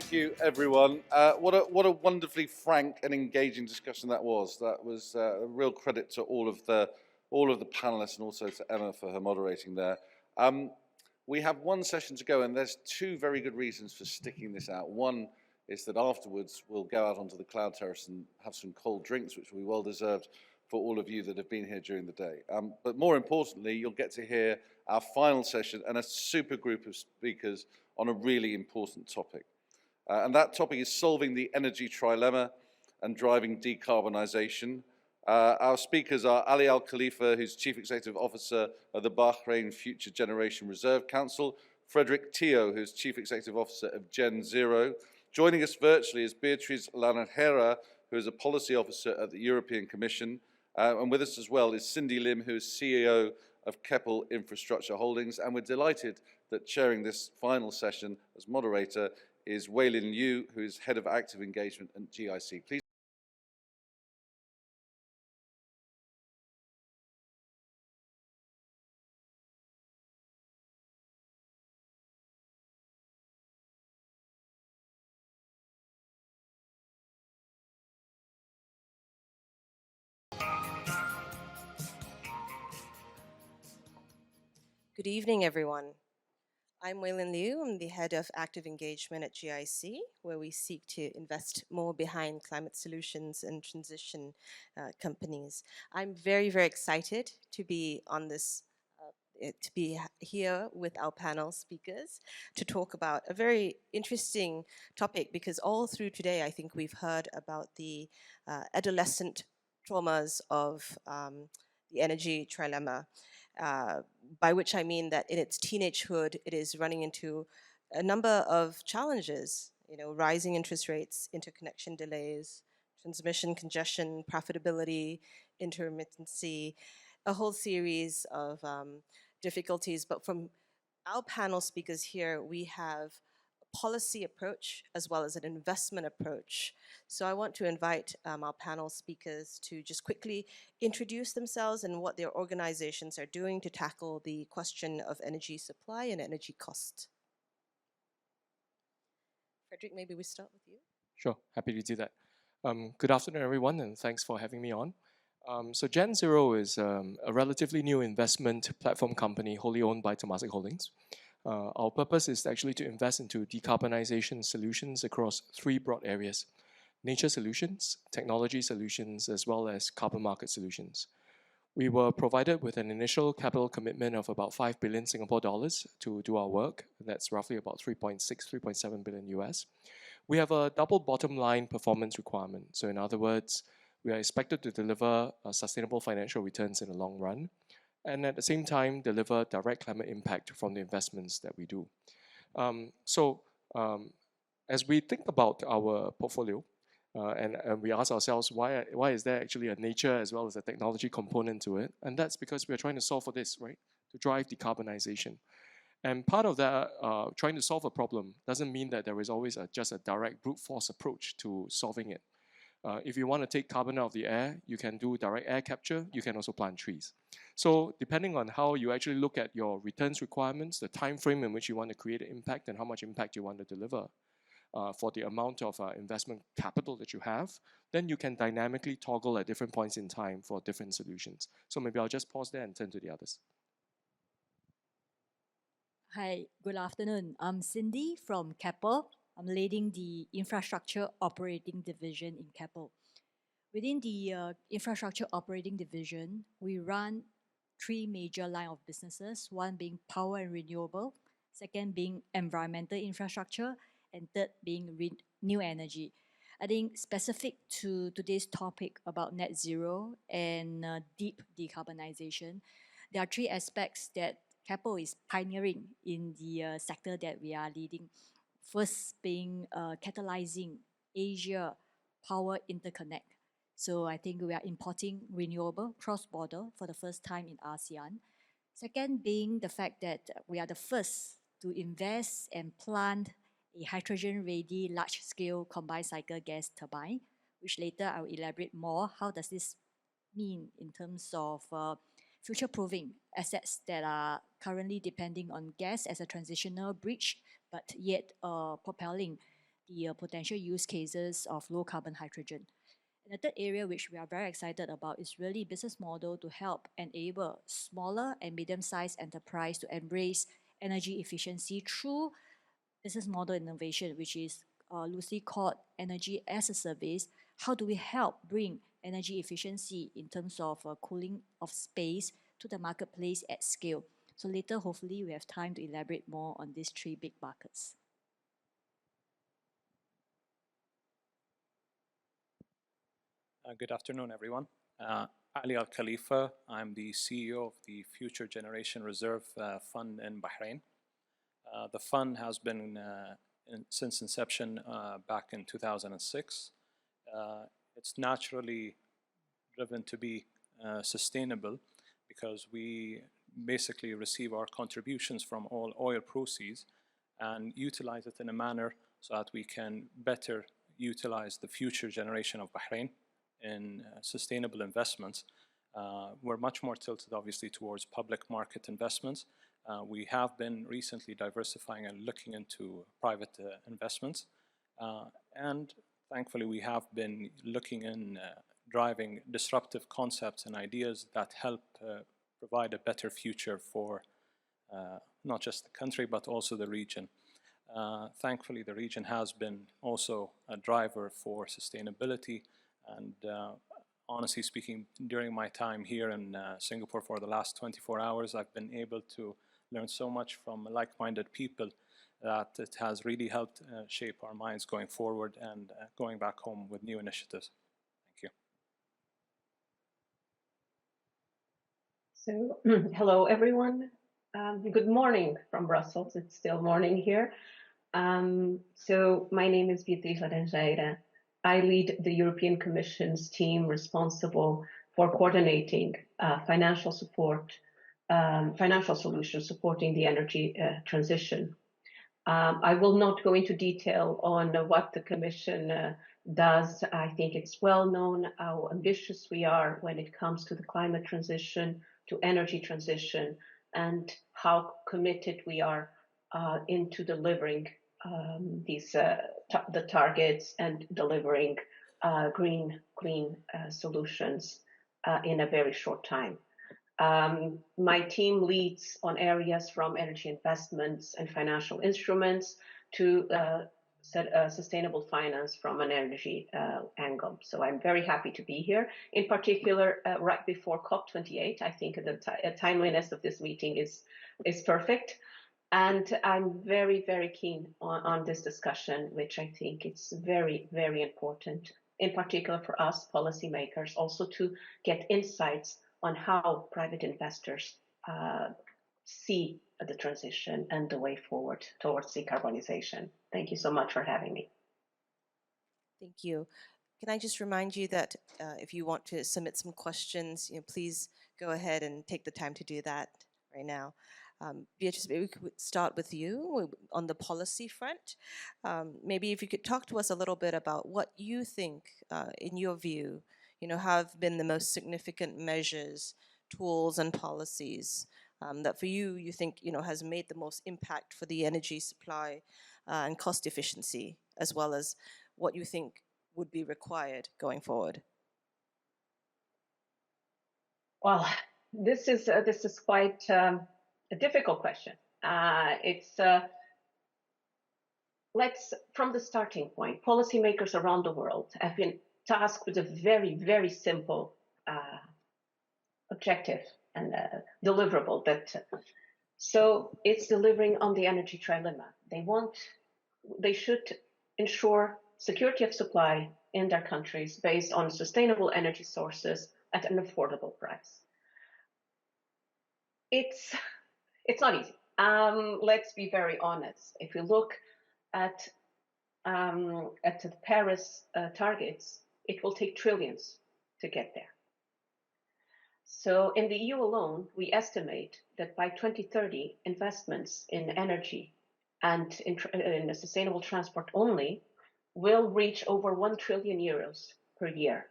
Thank you, everyone. What a wonderfully frank and engaging discussion that was. That was a real credit to all of the panelists and also to Emma for her moderating there. We have one session to go, and there's two very good reasons for sticking this out. One is that afterwards we'll go out onto the cloud terrace and have some cold drinks, which will be well deserved for all of you that have been here during the day. But more importantly, you'll get to hear our final session and a super group of speakers on a really important topic. And that topic is solving the energy trilemma and driving decarbonisation. Our speakers are Ali Al Khalifa, who's Chief Executive Officer of the Bahrain Future Generation Reserve Council, Frederick, who's Chief Executive Officer of GenZero. Joining us virtually is Beatriz Laranjeira, who is a Policy Officer at the European Commission. And with us as well is Liew, who is CEO of Keppel Infrastructure Holdings. And we're delighted that chairing this final session as moderator is Weylin Liew, who is Head of Active Engagement at GIC. Please. Good evening, everyone. I'm Weylin Liew. I'm the Head of Active Engagement at GIC, where we seek to invest more behind climate solutions and transition companies. I'm very, very excited to be on this, to be here with our panel speakers to talk about a very interesting topic, because all through today, I think we've heard about the adolescent traumas of the energy trilemma. By which I mean that in its teenagehood, it is running into a number of challenges, rising interest rates, interconnection delays, transmission congestion, profitability, intermittency, a whole series of difficulties. But from our panel speakers here, we have a policy approach as well as an investment approach. So I want to invite our panel speakers to just quickly introduce themselves and what their organizations are doing to tackle the question of energy supply and energy cost. Frederick, maybe we start with you. Sure, happy to do that. Good afternoon, everyone, and thanks for having me on. So GenZero is a relatively new investment platform company wholly owned by Temasek Holdings. Our purpose is actually to invest into decarbonization solutions across three broad areas: nature solutions, technology solutions, as well as carbon market solutions. We were provided with an initial capital commitment of about 5 billion Singapore dollars to do our work. That's roughly about 3.7 billion US. We have a double bottom line performance requirement. So in other words, we are expected to deliver sustainable financial returns in the long run, and at the same time deliver direct climate impact from the investments that we do. As we think about our portfolio, and we ask ourselves, why is there actually a nature as well as a technology component to it? And that's because we're trying to solve for this, right? To drive decarbonization. And part of that, trying to solve a problem doesn't mean that there is always just a direct brute force approach to solving it. If you want to take carbon out of the air, you can do direct air capture. You can also plant trees. So depending on how you actually look at your returns requirements, the time frame in which you want to create an impact and how much impact you want to deliver for the amount of investment capital that you have, then you can dynamically toggle at different points in time for different solutions. So maybe I'll just pause there and turn to the others. Hi, good afternoon. I'm Cindy from Keppel. I'm leading the Infrastructure Operating Division in Keppel. Within the Infrastructure Operating Division, we run three major lines of businesses, one being power and renewable, second being environmental infrastructure, and third being new energy. I think specific to today's topic about net zero and deep decarbonization, there are three aspects that Keppel is pioneering in the sector that we are leading. First being catalyzing Asia power interconnect. So I think we are importing renewable cross-border for the first time in ASEAN. Second being the fact that we are the first to invest and plant a hydrogen-ready large-scale combined cycle gas turbine, which later I will elaborate more. How does this mean in terms of future-proofing assets that are currently depending on gas as a transitional bridge, but yet propelling the potential use cases of low carbon hydrogen. And the third area which we are very excited about is really business model to help enable smaller and medium-sized enterprise to embrace energy efficiency through business model innovation, which is loosely called energy as a service. How do we help bring energy efficiency in terms of cooling of space to the marketplace at scale? So later, hopefully, we have time to elaborate more on these three big buckets. Good afternoon, everyone. Ali Al Khalifa. I'm the CEO of the Future Generation Reserve Fund in Bahrain. The fund has been since inception back in 2006. It's naturally driven to be sustainable because we basically receive our contributions from all oil proceeds and utilize it in a manner so that we can better utilize the future generation of Bahrain in sustainable investments. We're much more tilted, obviously, towards public market investments. We have been recently diversifying and looking into private investments. And thankfully, we have been looking in driving disruptive concepts and ideas that help provide a better future for not just the country, but also the region. Thankfully, the region has been also a driver for sustainability. And honestly speaking, during my time here in Singapore for the last 24 hours, I've been able to learn so much from like-minded people that it has really helped shape our minds going forward and going back home with new initiatives. Thank you. So, hello everyone. Good morning from Brussels. It's still morning here. So my name is Beatriz Laranjeira. I lead the European Commission's team responsible for coordinating financial support, financial solutions supporting the energy transition. I will not go into detail on what the Commission does. I think it's well known how ambitious we are when it comes to the climate transition, to energy transition, and how committed we are into delivering the targets and delivering green solutions in a very short time. My team leads on areas from energy investments and financial instruments to sustainable finance from an energy angle. So I'm very happy to be here. In particular, right before COP28, I think the timeliness of this meeting is perfect. And I'm very, very keen on this discussion, which I think it's very, very important, in particular for us policymakers, also to get insights on how private investors see the transition and the way forward towards decarbonization. Thank you so much for having me. Thank you. Can I just remind you that if you want to submit some questions, please go ahead and take the time to do that right now. Beatriz, maybe we could start with you on the policy front. Maybe if you could talk to us a little bit about what you think, in your view, have been the most significant measures, tools, and policies that for you think, has made the most impact for the energy supply and cost efficiency, as well as what you think would be required going forward. Well, this is quite a difficult question. Let's, from the starting point, policymakers around the world have been tasked with a very, very simple objective and deliverable. So it's delivering on the energy trilemma. They should ensure security of supply in their countries based on sustainable energy sources at an affordable price. It's not easy. Let's be very honest. If you look at the Paris targets, it will take trillions to get there. So in the EU alone, we estimate that by 2030, investments in energy and in sustainable transport only will reach over 1 trillion euros per year.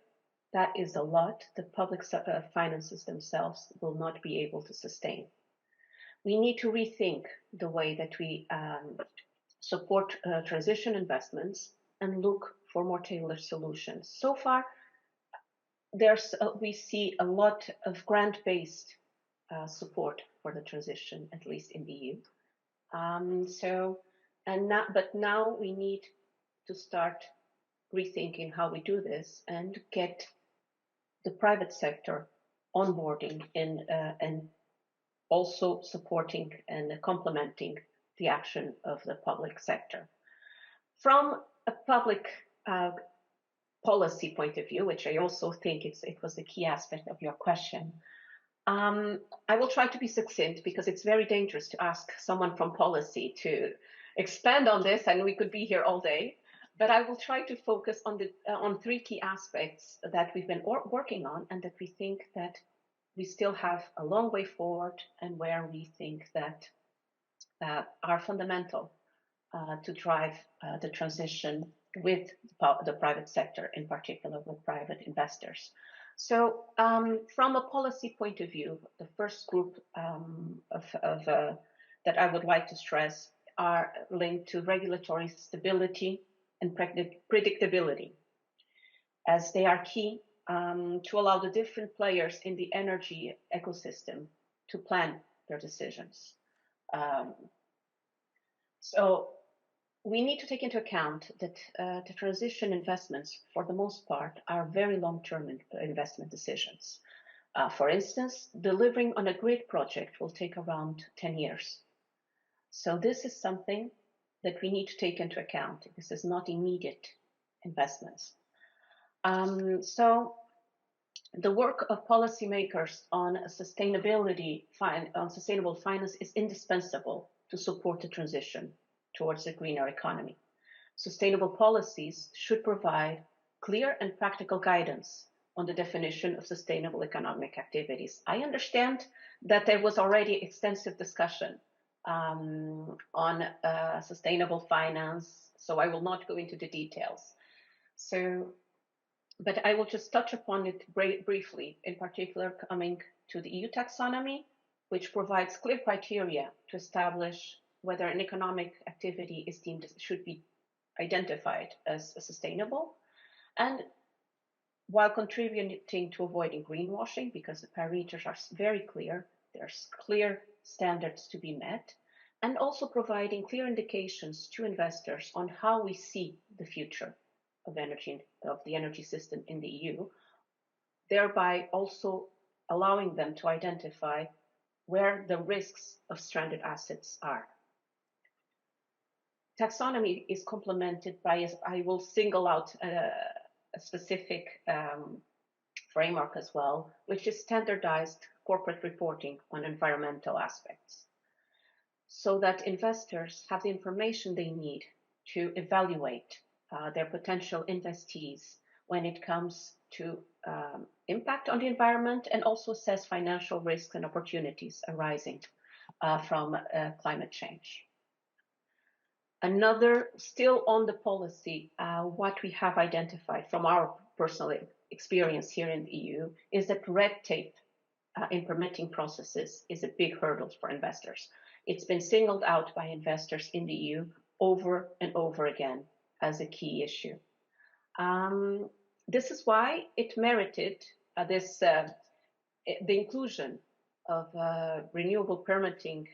That is a lot that public finances themselves will not be able to sustain. We need to rethink the way that we support transition investments, and look for more tailored solutions. So far, we see a lot of grant-based support for the transition, at least in the EU. But now we need to start rethinking how we do this and get the private sector onboarding and also supporting and complementing the action of the public sector. From a public policy point of view, which I also think it was the key aspect of your question, I will try to be succinct because it's very dangerous to ask someone from policy to expand on this, and we could be here all day. But I will try to focus on three key aspects that we've been working on and that we think that we still have a long way forward and where we think that are fundamental to drive the transition with the private sector, in particular with private investors. So from a policy point of view, the first group that I would like to stress are linked to regulatory stability and predictability, as they are key to allow the different players in the energy ecosystem to plan their decisions. So we need to take into account that the transition investments, for the most part, are very long-term investment decisions. For instance, delivering on a grid project will take around 10 years. So this is something that we need to take into account. This is not immediate investments. So the work of policymakers on sustainable finance is indispensable to support the transition towards a greener economy. Sustainable policies should provide clear and practical guidance on the definition of sustainable economic activities. I understand that there was already extensive discussion on sustainable finance, so I will not go into the details. But I will just touch upon it briefly, in particular coming to the EU taxonomy, which provides clear criteria to establish whether an economic activity should be identified as sustainable, and while contributing to avoiding greenwashing, because the parameters are very clear, there's clear standards to be met, and also providing clear indications to investors on how we see the future of the energy system in the EU, thereby also allowing them to identify where the risks of stranded assets are. Taxonomy is complemented by, I will single out a specific framework as well, which is standardized corporate reporting on environmental aspects, so that investors have the information they need to evaluate their potential investees when it comes to impact on the environment, and also assess financial risks and opportunities arising from climate change. Another, still on the policy, what we have identified from our personal experience here in the EU is that red tape in permitting processes is a big hurdle for investors. It's been singled out by investors in the EU over and over again as a key issue. This is why it merited the inclusion of renewable permitting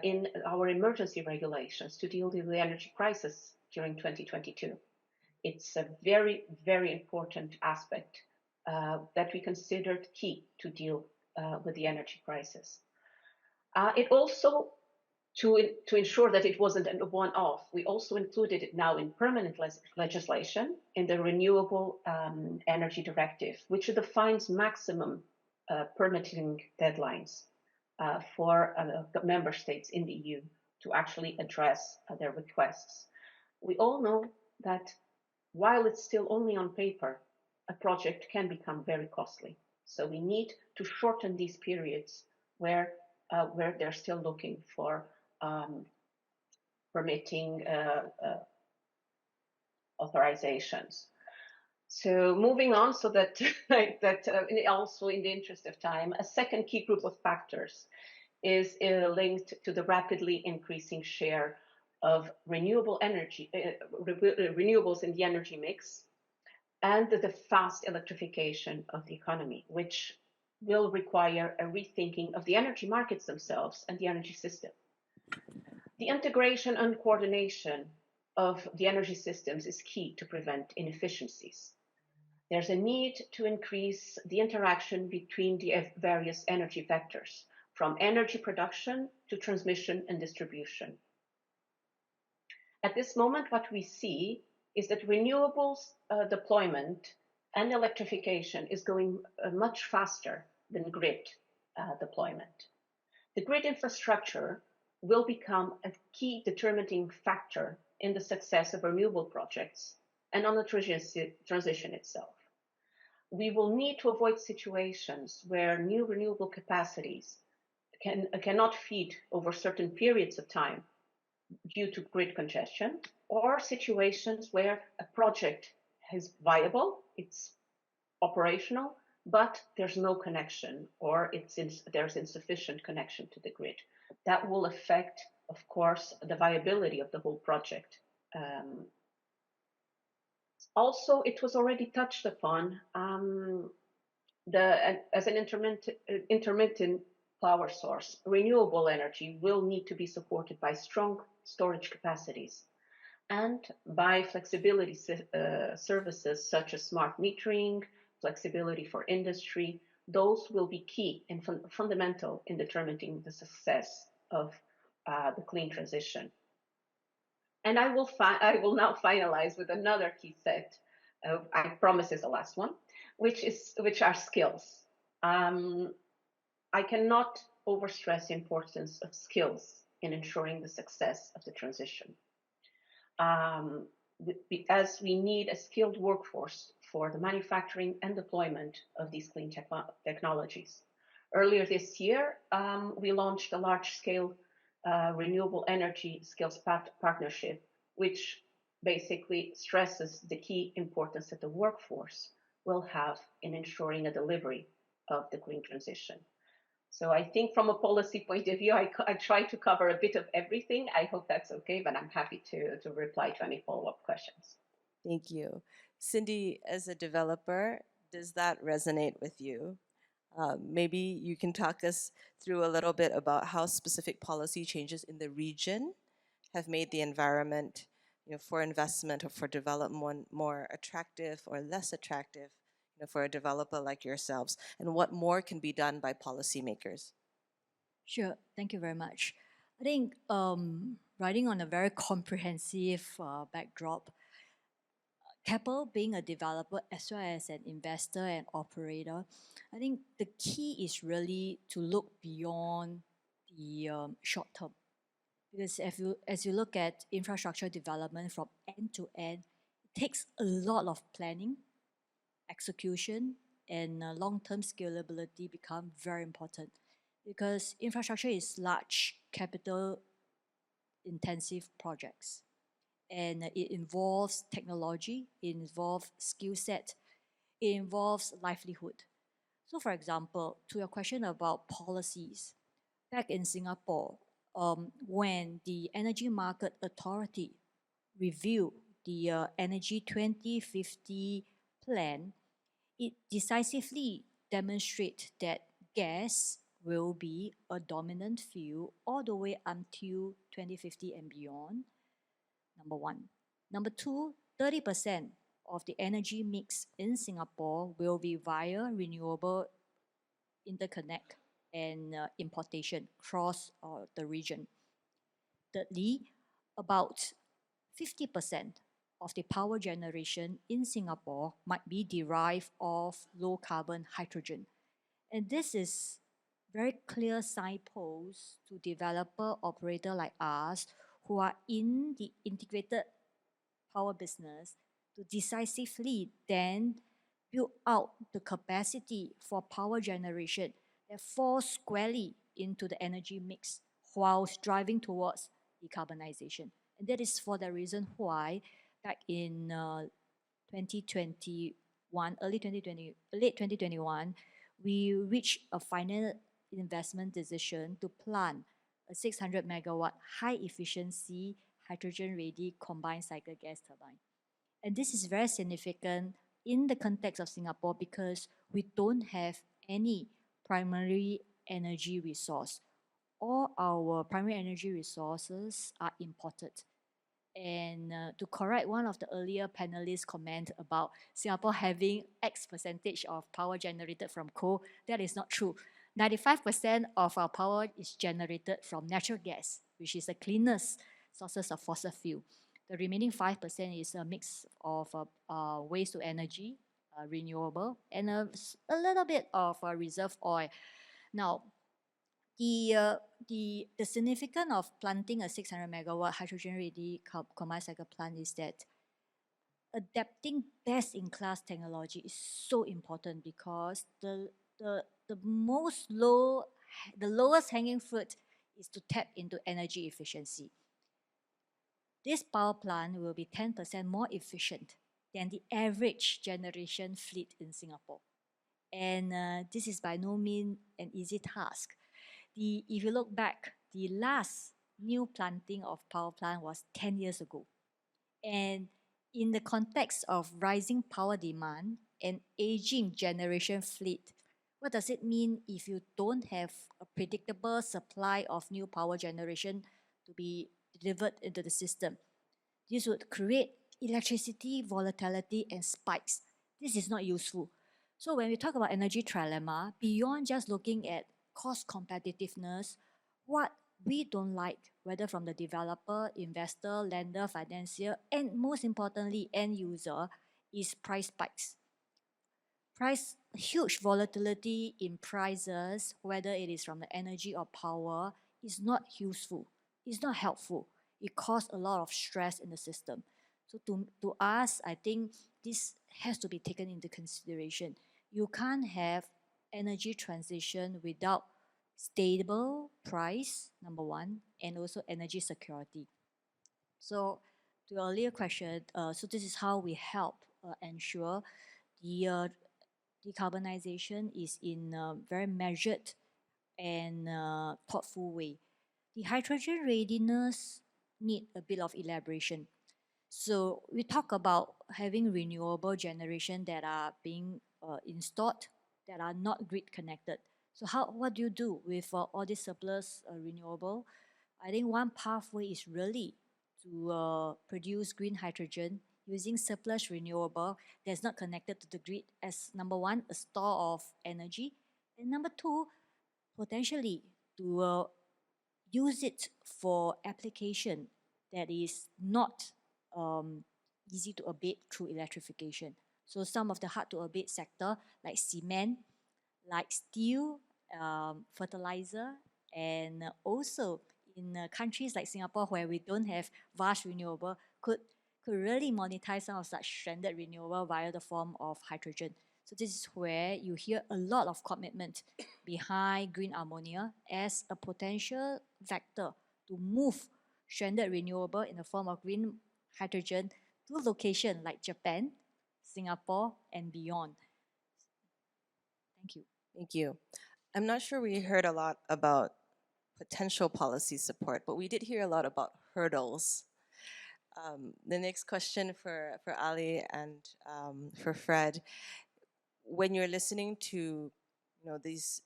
in our emergency regulations to deal with the energy crisis during 2022. It's a very, very important aspect that we considered key to deal with the energy crisis. It also, to ensure that it wasn't a one-off, we also included it now in permanent legislation in the Renewable Energy Directive, which defines maximum permitting deadlines for member states in the EU to actually address their requests. We all know that while it's still only on paper, a project can become very costly. So we need to shorten these periods where they're still looking for permitting authorizations. So moving on, so that also in the interest of time, a second key group of factors is linked to the rapidly increasing share of renewable energy, renewables in the energy mix, and the fast electrification of the economy, which will require a rethinking of the energy markets themselves and the energy system. The integration and coordination of the energy systems is key to prevent inefficiencies. There's a need to increase the interaction between the various energy vectors, from energy production to transmission and distribution. At this moment, what we see is that renewables deployment and electrification is going much faster than grid deployment. The grid infrastructure will become a key determining factor in the success of renewable projects and on the transition itself. We will need to avoid situations where new renewable capacities cannot feed over certain periods of time due to grid congestion, or situations where a project is viable, it's operational, but there's no connection, or there's insufficient connection to the grid. That will affect, of course, the viability of the whole project. Also, it was already touched upon, as an intermittent power source, renewable energy will need to be supported by strong storage capacities and by flexibility services such as smart metering, flexibility for industry. Those will be key and fundamental in determining the success of the clean transition. And I will now finalize with another key set. I promise is the last one, which are skills. I cannot overstress the importance of skills in ensuring the success of the transition. As we need a skilled workforce for the manufacturing and deployment of these clean technologies. Earlier this year, we launched a large-scale renewable energy skills partnership, which basically stresses the key importance that the workforce will have in ensuring a delivery of the green transition. So I think from a policy point of view, I try to cover a bit of everything. I hope that's okay, but I'm happy to reply to any follow-up questions. Thank you. Cindy, as a developer, does that resonate with you? Maybe you can talk us through a little bit about how specific policy changes in the region have made the environment, for investment or for development more attractive or less attractive, for a developer like yourselves, and what more can be done by policymakers? Sure, thank you very much. I think riding on a very comprehensive backdrop, Keppel being a developer as well as an investor and operator, I think the key is really to look beyond the short term. Because as you look at infrastructure development from end to end, it takes a lot of planning, execution, and long-term scalability become very important. Because infrastructure is large, capital-intensive projects. And it involves technology, it involves skill set, it involves livelihood. So for example, to your question about policies, back in Singapore, when the Energy Market Authority reviewed the Energy 2050 plan, it decisively demonstrates that gas will be a dominant fuel all the way until 2050 and beyond. Number one. Number two, 30% of the energy mix in Singapore will be via renewable interconnect and importation across the region. Thirdly, about 50% of the power generation in Singapore might be derived of low carbon hydrogen. And this is very clear signposts to developer operator like us who are in the integrated power business to decisively then build out the capacity for power generation that falls squarely into the energy mix whilst driving towards decarbonization. And that is for the reason why back in 2021, late 2021, we reached a final investment decision to plant a 600 megawatt high efficiency hydrogen-ready combined cycle gas turbine. And this is very significant in the context of Singapore because we don't have any primary energy resource. All our primary energy resources are imported. And to correct one of the earlier panelists' comment about Singapore having X percentage of power generated from coal, that is not true. 95% of our power is generated from natural gas, which is the cleanest sources of fossil fuel. The remaining 5% is a mix of waste to energy, renewable, and a little bit of reserve oil. Now, the significance of planting a 600 megawatt hydrogen-ready combined cycle plant is that adapting best-in-class technology is so important because the lowest hanging fruit is to tap into energy efficiency. This power plant will be 10% more efficient than the average generation fleet in Singapore. And this is by no means an easy task. If you look back, the last new planting of power plant was 10 years ago. And in the context of rising power demand and aging generation fleet, what does it mean if you don't have a predictable supply of new power generation to be delivered into the system? This would create electricity volatility and spikes. This is not useful. So when we talk about energy trilemma, beyond just looking at cost competitiveness, what we don't like, whether from the developer, investor, lender, financier, and most importantly, end user, is price spikes. Huge volatility in prices, whether it is from the energy or power, is not useful. It's not helpful. It causes a lot of stress in the system. So to us, I think this has to be taken into consideration. You can't have energy transition without stable price, number one, and also energy security. So to your earlier question, so this is how we help ensure the decarbonization is in a very measured and thoughtful way. The hydrogen readiness need a bit of elaboration. So we talk about having renewable generation that are being installed that are not grid connected. So what do you do with all this surplus renewable? I think one pathway is really to produce green hydrogen using surplus renewable that's not connected to the grid as number one, a store of energy, and number two, potentially to use it for application that is not easy to abate through electrification. So some of the hard to abate sector like cement, like steel, fertilizer, and also in countries like Singapore where we don't have vast renewable could really monetize some of such stranded renewable via the form of hydrogen. So this is where you hear a lot of commitment behind green ammonia as a potential vector to move stranded renewable in the form of green hydrogen to locations like Japan, Singapore, and beyond. Thank you. Thank you. I'm not sure we heard a lot about potential policy support, but we did hear a lot about hurdles. The next question for Ali and for Fred, when you're listening to these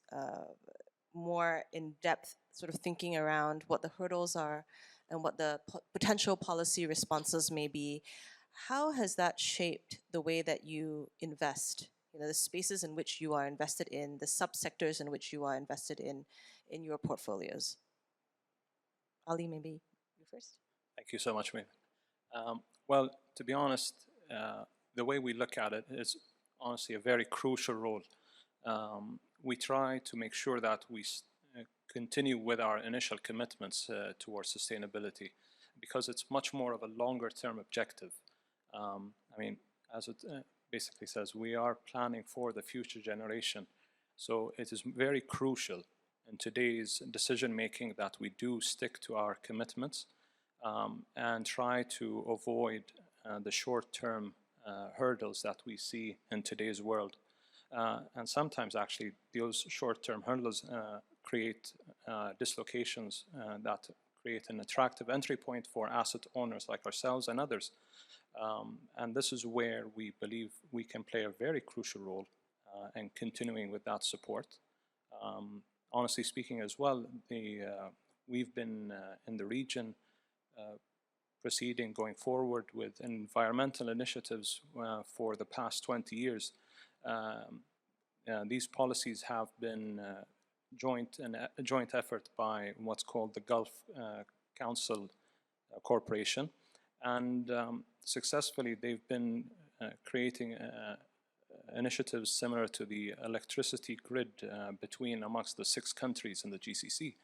more in-depth sort of thinking around what the hurdles are and what the potential policy responses may be, how has that shaped the way that you invest? The spaces in which you are invested in, the subsectors in which you are invested in your portfolios. Ali, maybe you first. Thank you so much, Weylin. Well, to be honest, the way we look at it is honestly a very crucial role. We try to make sure that we continue with our initial commitments towards sustainability because it's much more of a longer term objective. I mean, as it basically says, we are planning for the future generation. So it is very crucial in today's decision making that we do stick to our commitments and try to avoid the short-term hurdles that we see in today's world. And sometimes actually those short-term hurdles create dislocations that create an attractive entry point for asset owners like ourselves and others. And this is where we believe we can play a very crucial role in continuing with that support. Honestly speaking as well, we've been in the region going forward with environmental initiatives for the past 20 years. These policies have been a joint effort by what's called the Gulf Council Corporation, and successfully they've been creating initiatives similar to the electricity grid amongst the 6 countries in the GCC.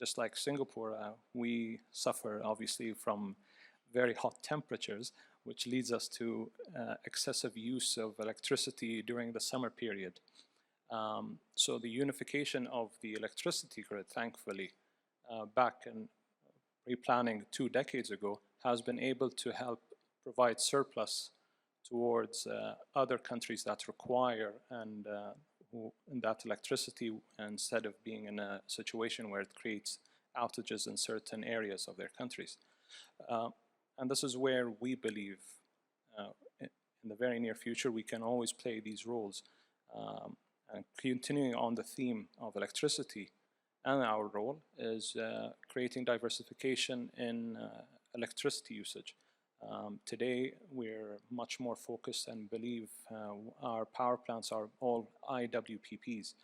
Just like Singapore, we suffer obviously from very hot temperatures, which leads us to excessive use of electricity during the summer period. So the unification of the electricity grid, thankfully, back in replanning 2 decades ago, has been able to help provide surplus towards other countries that require that electricity, instead of being in a situation where it creates outages in certain areas of their countries. And this is where we believe in the very near future we can always play these roles. And continuing on the theme of electricity, and our role is creating diversification in electricity usage. Today, we're much more focused and believe our power plants are all IWPPs,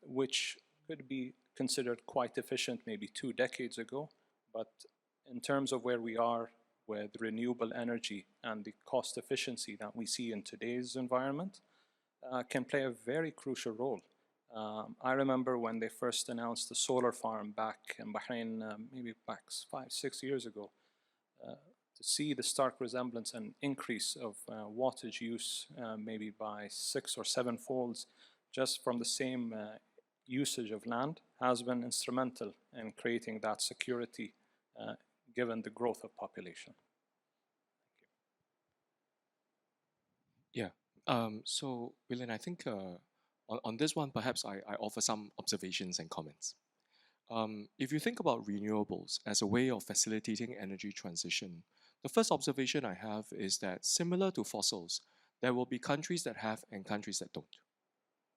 which could be considered quite efficient maybe 2 decades ago. But in terms of where we are with renewable energy and the cost efficiency that we see in today's environment, can play a very crucial role. I remember when they first announced the solar farm back in Bahrain, maybe back 5-6 years ago, to see the stark resemblance and increase of wattage use maybe by 6 or 7 folds just from the same usage of land has been instrumental in creating that security given the growth of population. Yeah. So, Weylin, I think on this one, perhaps I offer some observations and comments. If you think about renewables as a way of facilitating energy transition, the first observation I have is that similar to fossils, there will be countries that have and countries that don't,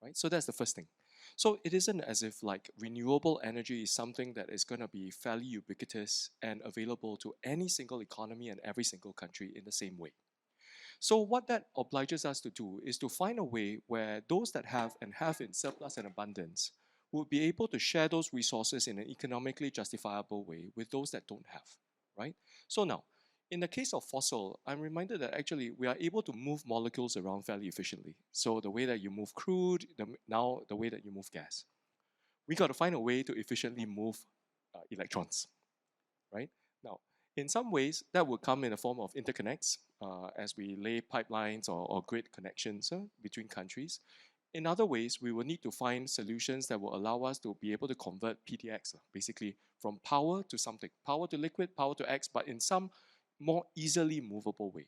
right? So that's the first thing. So it isn't as if like renewable energy is something that is going to be fairly ubiquitous and available to any single economy and every single country in the same way. So what that obliges us to do is to find a way where those that have and have in surplus and abundance will be able to share those resources in an economically justifiable way with those that don't have, right? So now, in the case of fossil, I'm reminded that actually we are able to move molecules around fairly efficiently. So the way that you move crude, now the way that you move gas. We got to find a way to efficiently move electrons, right? Now, in some ways, that will come in the form of interconnects as we lay pipelines or grid connections between countries. In other ways, we will need to find solutions that will allow us to be able to convert PTX, basically from power to something, power to liquid, power to X, but in some more easily movable way.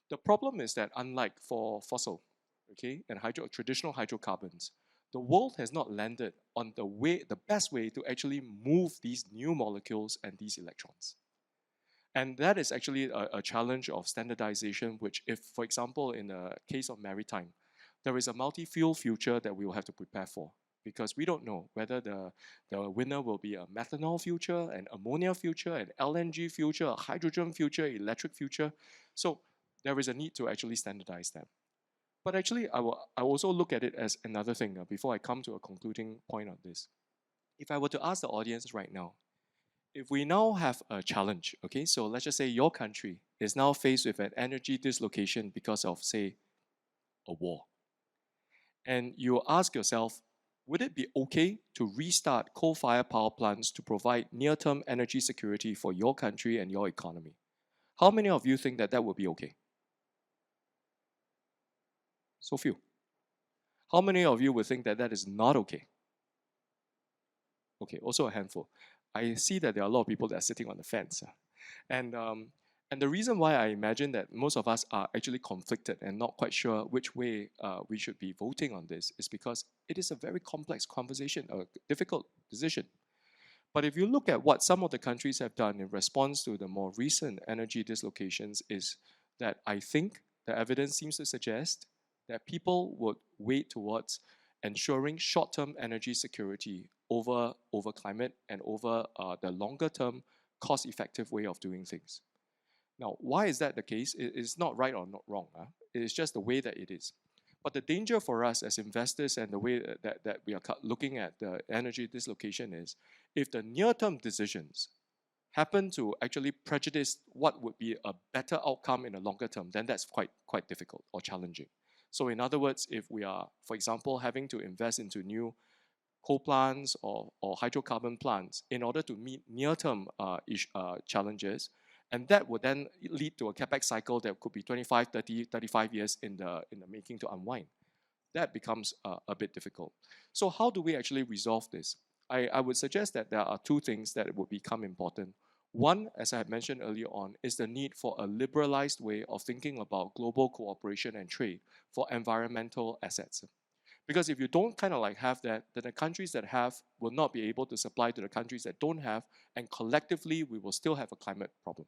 The problem is that unlike for fossil, okay, and traditional hydrocarbons, the world has not landed on the best way to actually move these new molecules and these electrons. And that is actually a challenge of standardization, which if, for example, in the case of maritime, there is a multi-fuel future that we will have to prepare for, because we don't know whether the winner will be a methanol future, an ammonia future, an LNG future, a hydrogen future, electric future. So there is a need to actually standardize them. But actually, I also look at it as another thing before I come to a concluding point on this. If I were to ask the audience right now, if we now have a challenge, okay, so let's just say your country is now faced with an energy dislocation because of, say, a war. And you ask yourself, would it be okay to restart coal-fired power plants to provide near-term energy security for your country and your economy? How many of you think that that would be okay? So few. How many of you would think that that is not okay? Okay, also a handful. I see that there are a lot of people that are sitting on the fence. And the reason why I imagine that most of us are actually conflicted and not quite sure which way we should be voting on this is because it is a very complex conversation, a difficult decision. But if you look at what some of the countries have done in response to the more recent energy dislocations, is that I think the evidence seems to suggest that people would weigh towards ensuring short-term energy security over climate and over the longer-term cost-effective way of doing things. Now, why is that the case? It's not right or not wrong. It is just the way that it is. But the danger for us as investors and the way that we are looking at the energy dislocation is, if the near-term decisions happen to actually prejudice what would be a better outcome in the longer term, then that's quite difficult or challenging. So in other words, if we are, for example, having to invest into new coal plants or hydrocarbon plants in order to meet near-term challenges, and that would then lead to a capex cycle that could be 25, 30, 35 years in the making to unwind. That becomes a bit difficult. So how do we actually resolve this? I would suggest that there are two things that would become important. One, as I had mentioned earlier on, is the need for a liberalized way of thinking about global cooperation and trade for environmental assets. Because if you don't kind of like have that, then the countries that have will not be able to supply to the countries that don't have, and collectively we will still have a climate problem.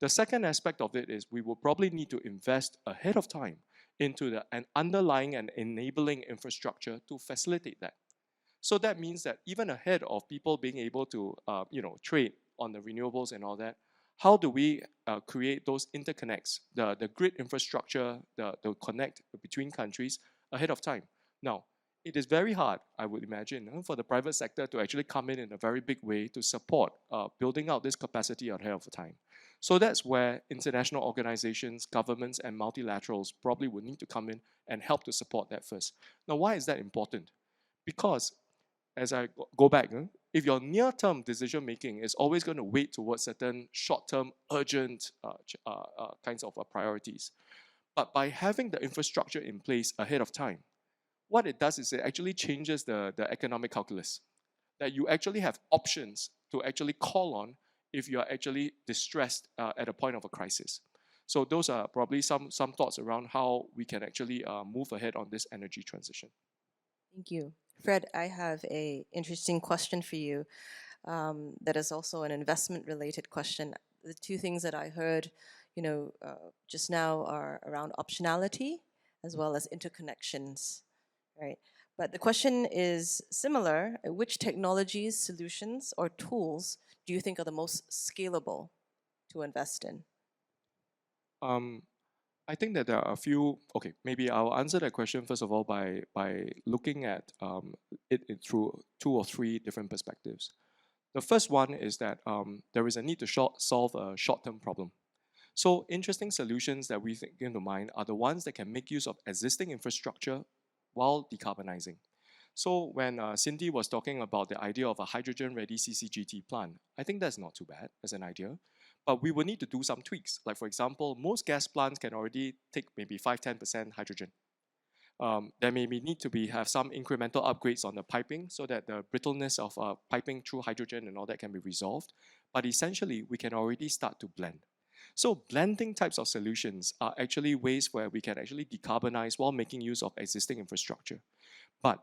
The second aspect of it is we will probably need to invest ahead of time into an underlying and enabling infrastructure to facilitate that. So that means that even ahead of people being able to trade on the renewables and all that, how do we create those interconnects, the grid infrastructure, the connect between countries ahead of time? Now, it is very hard, I would imagine, for the private sector to actually come in a very big way to support building out this capacity ahead of time. So that's where international organizations, governments, and multilaterals probably would need to come in and help to support that first. Now, why is that important? Because, as I go back, if your near-term decision-making is always going to weight towards certain short-term, urgent kinds of priorities, but by having the infrastructure in place ahead of time, what it does is it actually changes the economic calculus, that you actually have options to actually call on if you are actually distressed at a point of a crisis. So those are probably some thoughts around how we can actually move ahead on this energy transition. Thank you. Fred, I have an interesting question for you that is also an investment-related question. The two things that I heard, just now are around optionality as well as interconnections, right? But the question is similar. Which technologies, solutions, or tools do you think are the most scalable to invest in? I think that there are a few. Okay, maybe I'll answer that question first of all by looking at it through 2 or 3 different perspectives. The first one is that there is a need to solve a short-term problem. So interesting solutions that we think into mind are the ones that can make use of existing infrastructure while decarbonizing. So when Cindy was talking about the idea of a hydrogen-ready CCGT plant, I think that's not too bad as an idea. But we will need to do some tweaks. Like for example, most gas plants can already take maybe 5-10% hydrogen. There may need to have some incremental upgrades on the piping so that the brittleness of piping through hydrogen and all that can be resolved. But essentially, we can already start to blend. So blending types of solutions are actually ways where we can actually decarbonize while making use of existing infrastructure. But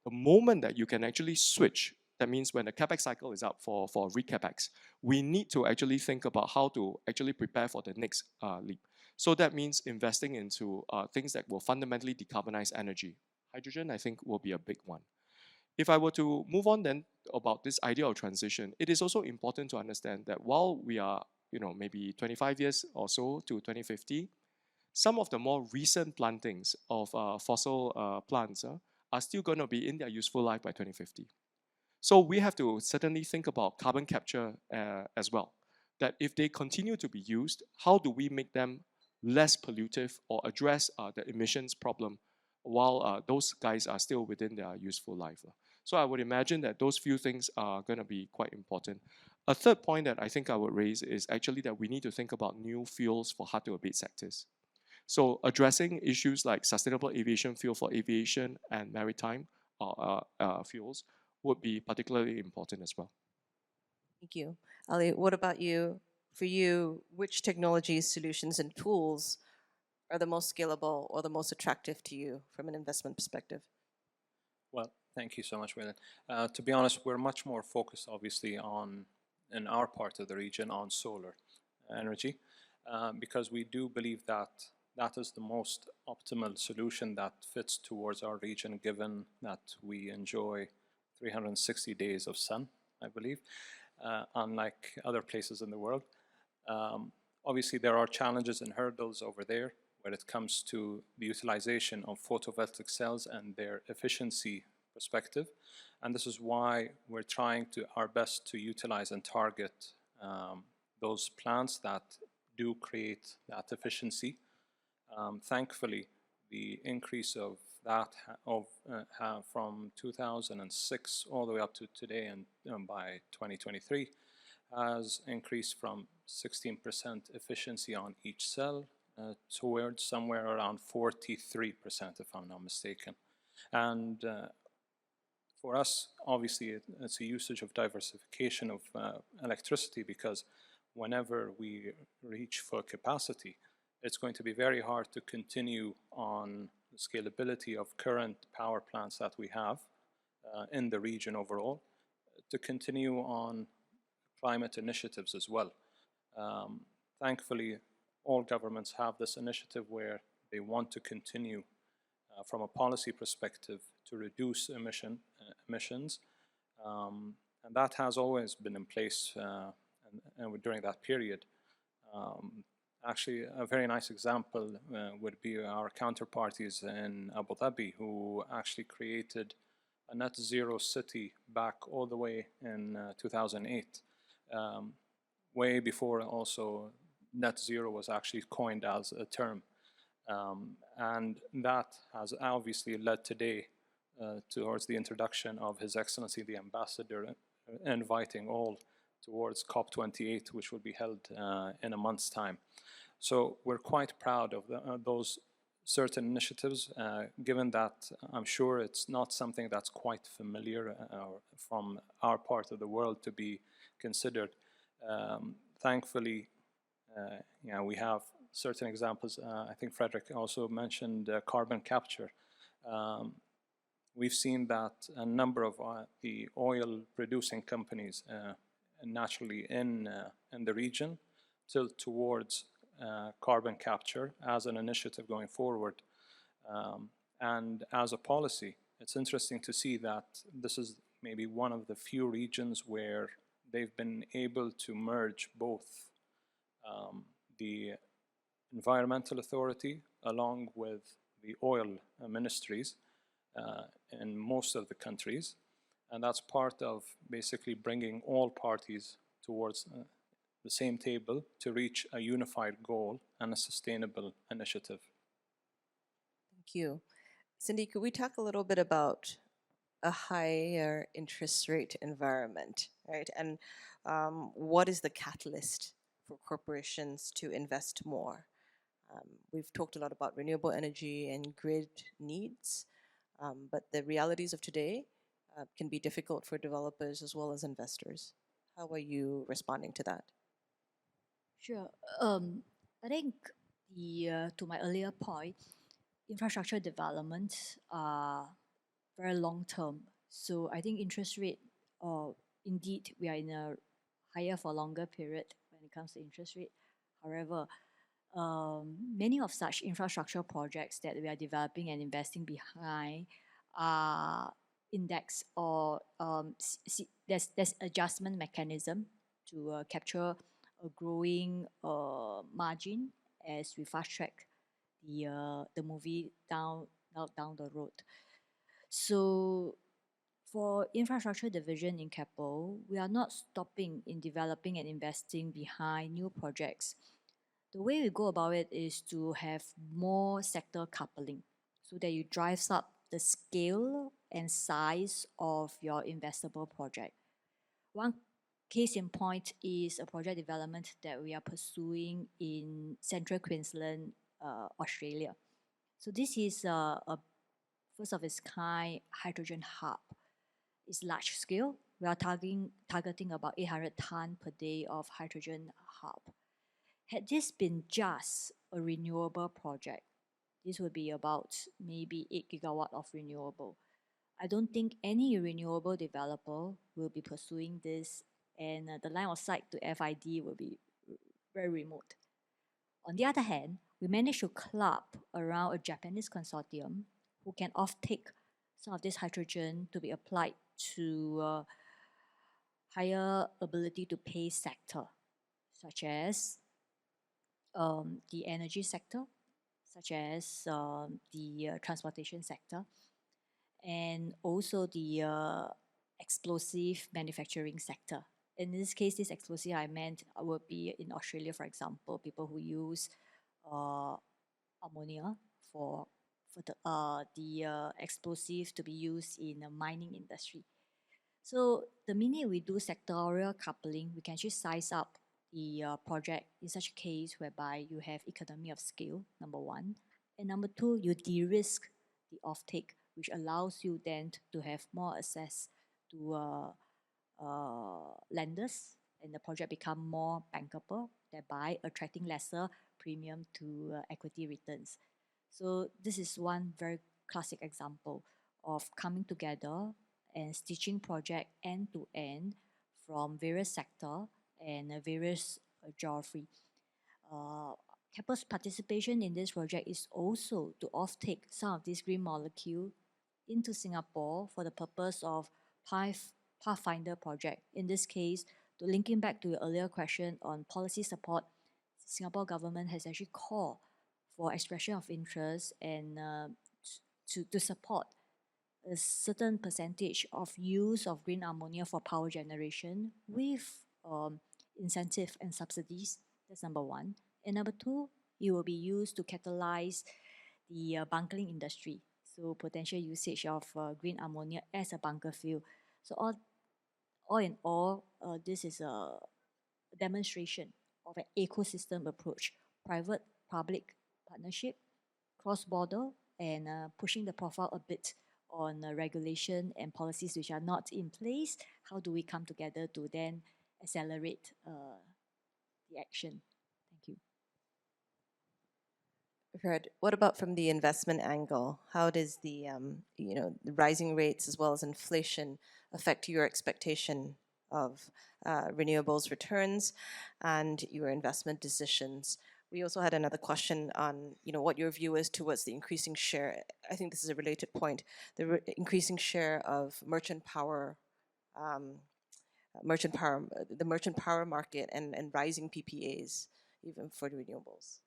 the moment that you can actually switch, that means when the capex cycle is up for recapex, we need to actually think about how to actually prepare for the next leap. So that means investing into things that will fundamentally decarbonize energy. Hydrogen, I think, will be a big one. If I were to move on then about this idea of transition, it is also important to understand that while we are, maybe 25 years or so to 2050, some of the more recent plantings of fossil plants are still going to be in their useful life by 2050. So we have to certainly think about carbon capture as well. That if they continue to be used, how do we make them less pollutive or address the emissions problem while those guys are still within their useful life? So I would imagine that those few things are going to be quite important. A third point that I think I would raise is actually that we need to think about new fuels for hard-to-abate sectors. So addressing issues like sustainable aviation fuel for aviation and maritime fuels would be particularly important as well. Thank you. Ali, what about you? For you, which technologies, solutions, and tools are the most scalable or the most attractive to you from an investment perspective? Well, thank you so much, Weylin. To be honest, we're much more focused, obviously, in our part of the region, on solar energy, because we do believe that that is the most optimal solution that fits towards our region, given that we enjoy 360 days of sun, I believe, unlike other places in the world. Obviously, there are challenges and hurdles over there when it comes to the utilization of photovoltaic cells and their efficiency perspective. And this is why we're trying our best to utilize and target those plants that do create that efficiency. Thankfully, the increase of that from 2006 all the way up to today and by 2023 has increased from 16% efficiency on each cell towards somewhere around 43%, if I'm not mistaken. And for us, obviously, it's a usage of diversification of electricity, because whenever we reach full capacity, it's going to be very hard to continue on the scalability of current power plants that we have in the region overall, to continue on climate initiatives as well. Thankfully, all governments have this initiative where they want to continue from a policy perspective to reduce emissions, and that has always been in place and during that period. Actually, a very nice example would be our counterparties in Abu Dhabi, who actually created a net zero city back all the way in 2008, way before also net zero was actually coined as a term. And that has obviously led today towards the introduction of His Excellency the Ambassador, inviting all towards COP28, which will be held in a month's time. So we're quite proud of those certain initiatives, given that I'm sure it's not something that's quite familiar from our part of the world to be considered. Thankfully, we have certain examples. I think Frederick also mentioned carbon capture. We've seen that a number of the oil-producing companies naturally in the region tilt towards carbon capture as an initiative going forward. And as a policy, it's interesting to see that this is maybe one of the few regions where they've been able to merge both the environmental authority along with the oil ministries in most of the countries. And that's part of basically bringing all parties towards the same table to reach a unified goal and a sustainable initiative. Thank you. Cindy, could we talk a little bit about a higher interest rate environment, right? And what is the catalyst for corporations to invest more? We've talked a lot about renewable energy and grid needs, but the realities of today can be difficult for developers as well as investors. How are you responding to that? Sure. I think to my earlier point, infrastructure developments are very long term. So I think interest rate, indeed, we are in a higher for longer period when it comes to interest rate. However, many of such infrastructure projects that we are developing and investing behind are indexed, or there's adjustment mechanism to capture a growing margin as we fast track the movie down the road. So for infrastructure division in Keppel, we are not stopping in developing and investing behind new projects. The way we go about it is to have more sector coupling so that you drives up the scale and size of your investable project. One case in point is a project development that we are pursuing in Central Queensland, Australia. So this is a first of its kind hydrogen hub. It's large scale. We are targeting about 800 tonnes per day of hydrogen hub. Had this been just a renewable project, this would be about maybe 8 gigawatt of renewable. I don't think any renewable developer will be pursuing this, and the line of sight to FID will be very remote. On the other hand, we managed to club around a Japanese consortium who can offtake some of this hydrogen to be applied to higher ability to pay sector, such as the energy sector, such as the transportation sector, and also the explosive manufacturing sector. In this case, this explosive I meant would be in Australia, for example, people who use ammonia for the explosive to be used in the mining industry. So the minute we do sectorial coupling, we can actually size up the project in such a case whereby you have economy of scale, number one. And number two, you de-risk the offtake, which allows you then to have more access to lenders, and the project become more bankable, thereby attracting lesser premium to equity returns. So this is one very classic example of coming together and stitching project end to end from various sector and various geography. Keppel's participation in this project is also to offtake some of these green molecule into Singapore for the purpose of Pathfinder project. In this case, to linking back to your earlier question on policy support, Singapore government has actually called for expression of interest and to support a certain percentage of use of green ammonia for power generation with incentive and subsidies. That's number one. And number two, it will be used to catalyze the bunkering industry. So potential usage of green ammonia as a bunker fuel. So all in all, this is a demonstration of an ecosystem approach, private-public partnership, cross-border, and pushing the profile a bit on regulation and policies which are not in place. How do we come together to then accelerate the action? Thank you. Fred, what about from the investment angle? How does the the rising rates as well as inflation affect your expectation of renewables returns and your investment decisions? We also had another question on what your view is towards the increasing share. I think this is a related point. The increasing share of merchant power, the merchant power market, and rising PPAs even for the renewables.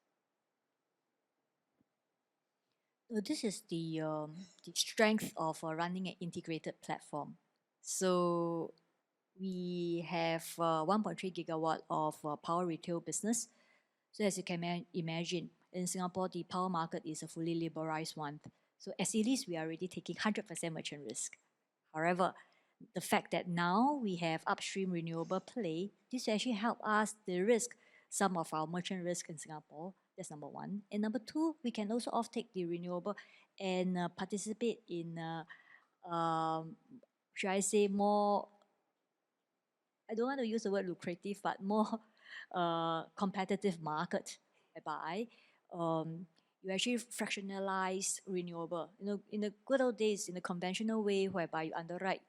This is the strength of running an integrated platform. So we have 1.3 gigawatt of power retail business. So as you can imagine, in Singapore, the power market is a fully liberalized one. So as it is, we are already taking 100% merchant risk. However, the fact that now we have upstream renewable play, this actually help us de-risk some of our merchant risk in Singapore. That's number one. And number two, we can also offtake the renewable and participate in, should I say, more, I don't want to use the word lucrative, but more competitive market, whereby you actually fractionalize renewable. In the good old days, in the conventional way, whereby you underwrite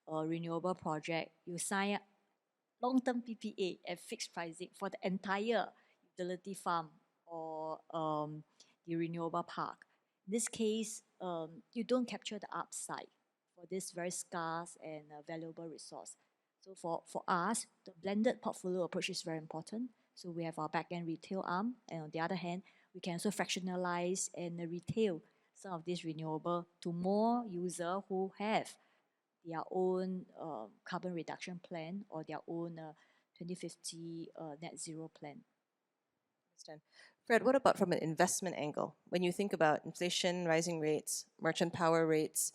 a renewable project, you sign up long-term PPA at fixed pricing for the entire utility farm or the renewable park. In this case, you don't capture the upside for this very scarce and valuable resource. So for us, the blended portfolio approach is very important. So we have our back-end retail arm, and on the other hand, we can also fractionalize and retail some of this renewable to more users who have their own carbon reduction plan or their own 2050 net zero plan. Understand. Fred, what about from an investment angle? When you think about inflation, rising rates, merchant power rates,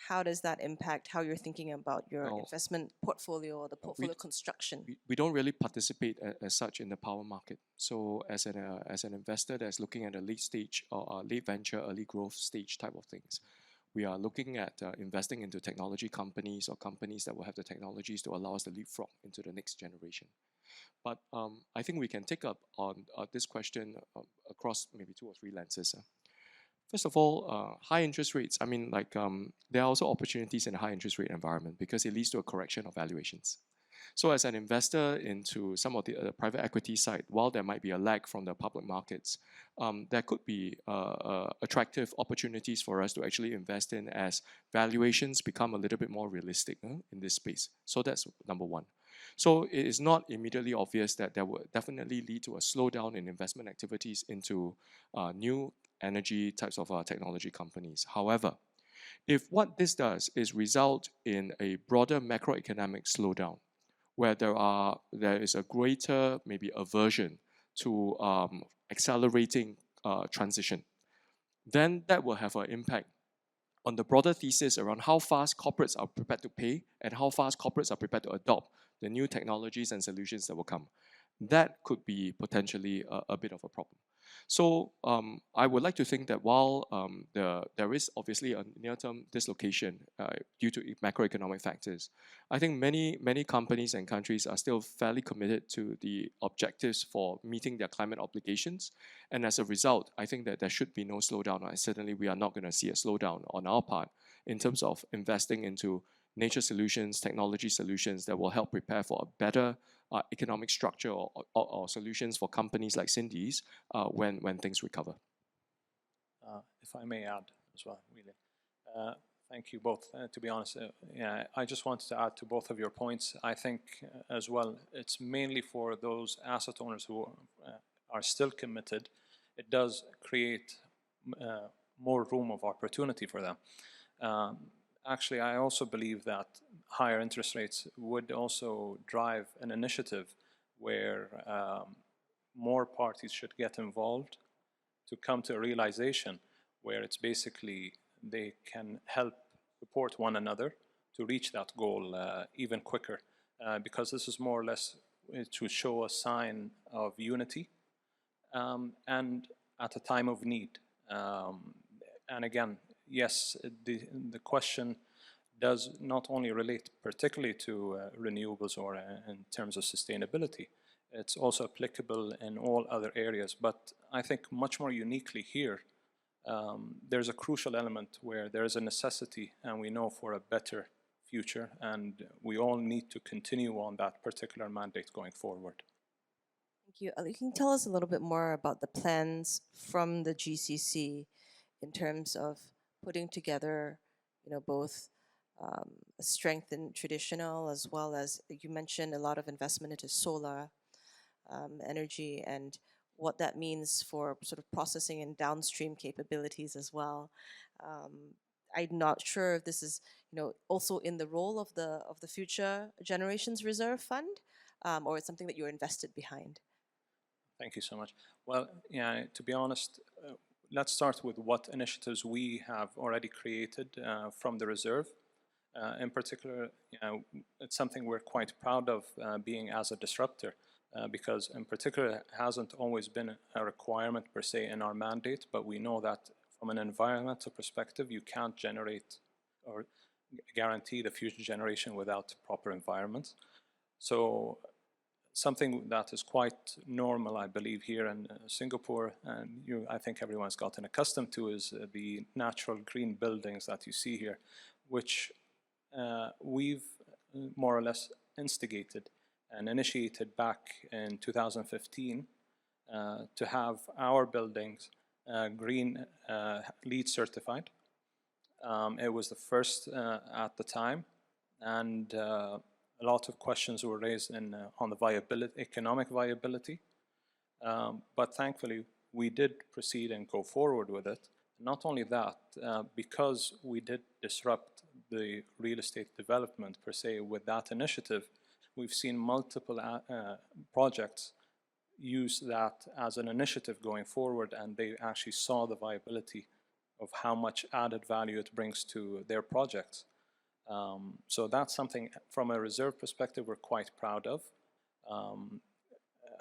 how does that impact how you're thinking about your investment portfolio or the portfolio construction? We don't really participate as such in the power market. So as an investor that's looking at a late stage or late venture, early growth stage type of things, we are looking at investing into technology companies or companies that will have the technologies to allow us to leapfrog into the next generation. But I think we can take up on this question across maybe 2 or 3 lenses. First of all, high interest rates. I mean, like there are also opportunities in a high interest rate environment because it leads to a correction of valuations. So as an investor into some of the private equity side, while there might be a lag from the public markets, there could be attractive opportunities for us to actually invest in as valuations become a little bit more realistic in this space. So that's number one. So it is not immediately obvious that there will definitely lead to a slowdown in investment activities into new energy types of technology companies. However, if what this does is result in a broader macroeconomic slowdown, where there is a greater maybe aversion to accelerating transition, then that will have an impact on the broader thesis around how fast corporates are prepared to pay and how fast corporates are prepared to adopt the new technologies and solutions that will come. That could be potentially a bit of a problem. So I would like to think that while there is obviously a near-term dislocation due to macroeconomic factors, I think many companies and countries are still fairly committed to the objectives for meeting their climate obligations. And as a result, I think that there should be no slowdown. Certainly, we are not going to see a slowdown on our part in terms of investing into nature solutions, technology solutions that will help prepare for a better economic structure or solutions for companies like Cindy's when things recover. If I may add as well, Weylin. Thank you both. To be honest, yeah, I just wanted to add to both of your points. I think as well, it's mainly for those asset owners who are still committed. It does create more room of opportunity for them. Actually, I also believe that higher interest rates would also drive an initiative where more parties should get involved to come to a realization where it's basically they can help support one another to reach that goal even quicker, because this is more or less to show a sign of unity and at a time of need. And again, yes, the question does not only relate particularly to renewables or in terms of sustainability, it's also applicable in all other areas. But I think much more uniquely here, there's a crucial element where there is a necessity, and we know for a better future, and we all need to continue on that particular mandate going forward. Thank you. Can you tell us a little bit more about the plans from the GCC in terms of putting together, both a strength in traditional as well as, you mentioned, a lot of investment into solar energy and what that means for sort of processing and downstream capabilities as well. I'm not sure if this is, also in the role of the Future Generations Reserve Fund, or it's something that you're invested behind. Thank you so much. Well, yeah, to be honest, let's start with what initiatives we have already created from the reserve. In particular, it's something we're quite proud of being as a disruptor, because in particular it hasn't always been a requirement per se in our mandate, but we know that from an environmental perspective, you can't generate or guarantee the future generation without proper environments. So something that is quite normal, I believe, here in Singapore, and I think everyone's gotten accustomed to, is the natural green buildings that you see here, which we've more or less instigated and initiated back in 2015 to have our buildings green LEED certified. It was the first at the time, and a lot of questions were raised on the viability, economic viability, but thankfully we did proceed and go forward with it. Not only that, because we did disrupt the real estate development per se with that initiative, we've seen multiple projects use that as an initiative going forward, and they actually saw the viability of how much added value it brings to their projects. So that's something from a reserve perspective we're quite proud of.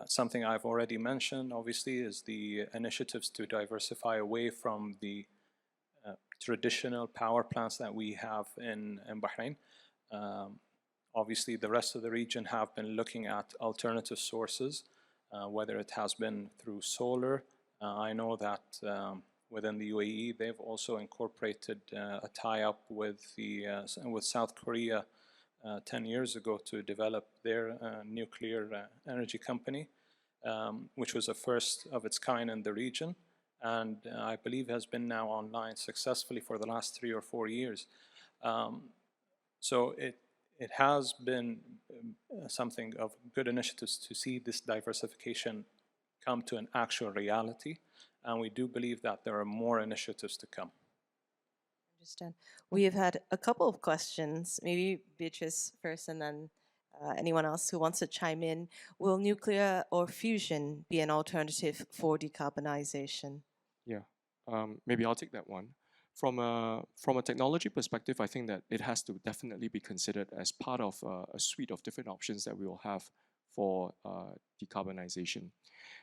Something I've already mentioned, obviously, is the initiatives to diversify away from the traditional power plants that we have in Bahrain. Obviously, the rest of the region have been looking at alternative sources, whether it has been through solar. I know that within the UAE. They've also incorporated a tie-up with South Korea 10 years ago to develop their nuclear energy company, which was a first of its kind in the region, and I believe has been now online successfully for the last 3 or 4 years. So it has been something of good initiatives to see this diversification come to an actual reality, and we do believe that there are more initiatives to come. Understand. We have had a couple of questions, maybe Beatriz first and then anyone else who wants to chime in. Will nuclear or fusion be an alternative for decarbonization? Yeah, maybe I'll take that one. From a technology perspective, I think that it has to definitely be considered as part of a suite of different options that we will have for decarbonization.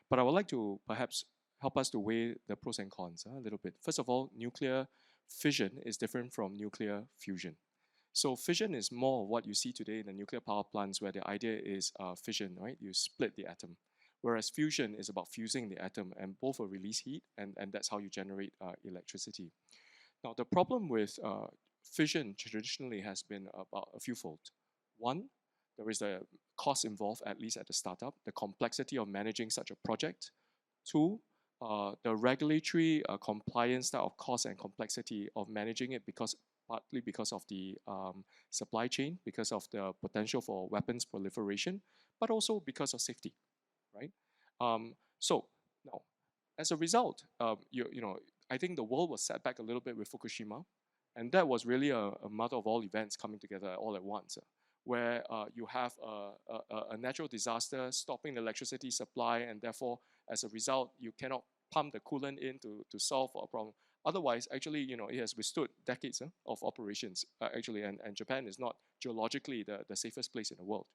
But I would like to perhaps help us to weigh the pros and cons a little bit. First of all, nuclear fission is different from nuclear fusion. So fission is more of what you see today in the nuclear power plants, where the idea is fission, right? You split the atom. Whereas fusion is about fusing the atom, and both will release heat, and that's how you generate electricity. Now, the problem with fission traditionally has been about a few-fold. One, there is a cost involved, at least at the startup, the complexity of managing such a project. Two, the regulatory compliance type of cost and complexity of managing it, partly because of the supply chain, because of the potential for weapons proliferation, but also because of safety, right? So now, as a result, I think the world was set back a little bit with Fukushima, and that was really a mother of all events coming together all at once, where you have a natural disaster stopping the electricity supply, and therefore, as a result, you cannot pump the coolant in to solve a problem. Otherwise, actually, it has withstood decades of operations, actually, and Japan is not geologically the safest place in the world.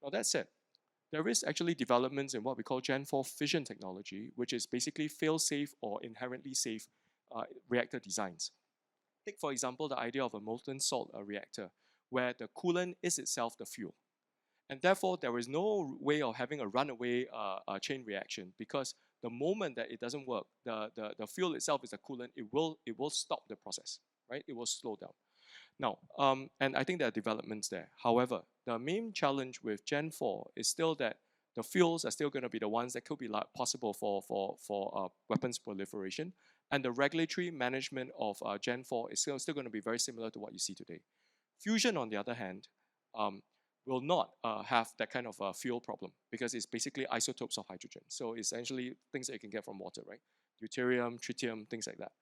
Now, that said, there is actually developments in what we call Gen 4 fission technology, which is basically fail-safe or inherently safe reactor designs. Take, for example, the idea of a molten salt reactor, where the coolant is itself the fuel. And therefore, there is no way of having a runaway chain reaction, because the moment that it doesn't work, the fuel itself is the coolant, it will stop the process, right? It will slow down. Now, and I think there are developments there. However, the main challenge with Gen 4 is still that the fuels are still going to be the ones that could be possible for weapons proliferation, and the regulatory management of Gen 4 is still going to be very similar to what you see today. Fusion, on the other hand, will not have that kind of fuel problem, because it's basically isotopes of hydrogen. So essentially things that you can get from water, right? Deuterium, tritium, things like that.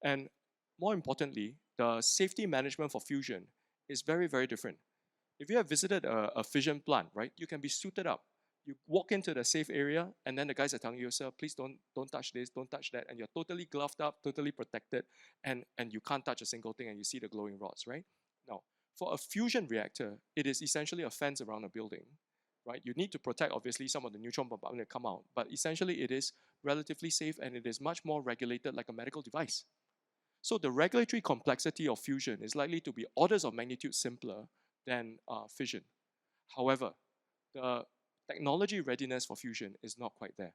And more importantly, the safety management for fusion is very, very different. If you have visited a fission plant, right, you can be suited up. You walk into the safe area, and then the guys are telling you, sir, please don't touch this, don't touch that, and you're totally gloved up, totally protected, and you can't touch a single thing, and you see the glowing rods, right? Now, for a fusion reactor, it is essentially a fence around a building, right? You need to protect, obviously, some of the neutron bombardment that come out, but essentially it is relatively safe, and it is much more regulated like a medical device. So the regulatory complexity of fusion is likely to be orders of magnitude simpler than fission. However, the technology readiness for fusion is not quite there.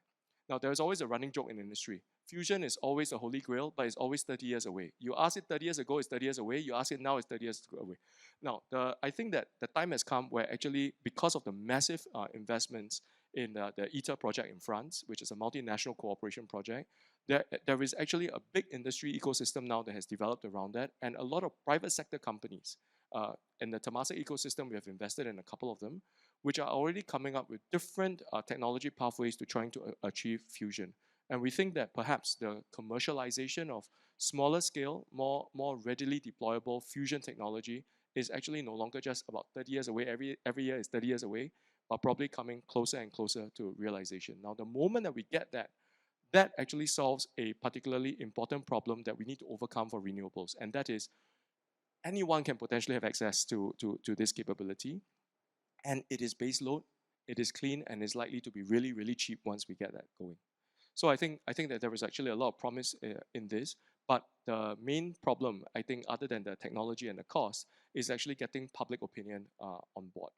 Now, there's always a running joke in the industry. Fusion is always a holy grail, but it's always 30 years away. You ask it 30 years ago, it's 30 years away. You ask it now, it's 30 years away. Now, I think that the time has come where actually, because of the massive investments in the ITER project in France, which is a multinational cooperation project, there is actually a big industry ecosystem now that has developed around that, and a lot of private sector companies in the Temasek ecosystem. We have invested in a couple of them, which are already coming up with different technology pathways to trying to achieve fusion. And we think that perhaps the commercialization of smaller scale, more readily deployable fusion technology is actually no longer just about 30 years away. Every year is 30 years away, but probably coming closer and closer to realization. Now, the moment that we get that, that actually solves a particularly important problem that we need to overcome for renewables, and that is anyone can potentially have access to this capability, and it is base load, it is clean, and is likely to be really, really cheap once we get that going. So I think that there is actually a lot of promise in this, but the main problem, I think, other than the technology and the cost, is actually getting public opinion on board.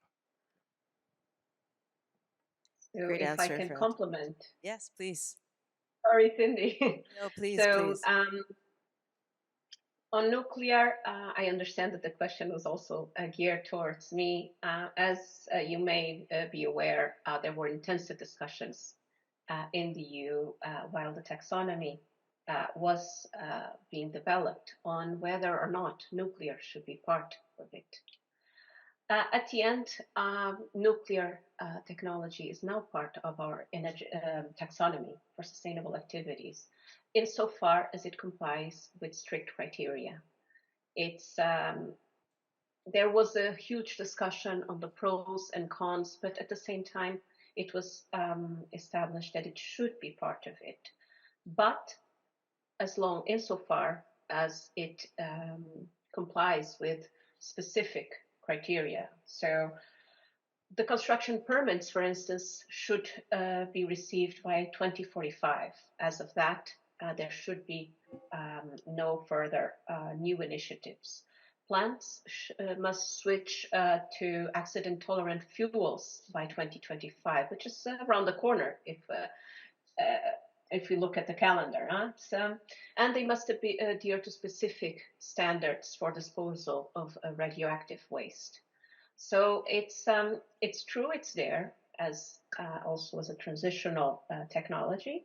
So Great if answer, I can Fred. complement. Yes, please. Sorry, Cindy. No, please, So, please. on nuclear, I understand that the question was also geared towards me. As you may be aware, there were intensive discussions in the EU while the taxonomy was being developed on whether or not nuclear should be part of it. At the end, nuclear technology is now part of our energy, taxonomy for sustainable activities, insofar as it complies with strict criteria. There was a huge discussion on the pros and cons, but at the same time, it was established that it should be part of it. But insofar as it complies with specific criteria. So the construction permits, for instance, should be received by 2045. As of that, there should be no further new initiatives. Plants must switch to accident-tolerant fuels by 2025, which is around the corner if we look at the calendar. And they must adhere to specific standards for disposal of radioactive waste. So it's true, it's there as also as a transitional technology,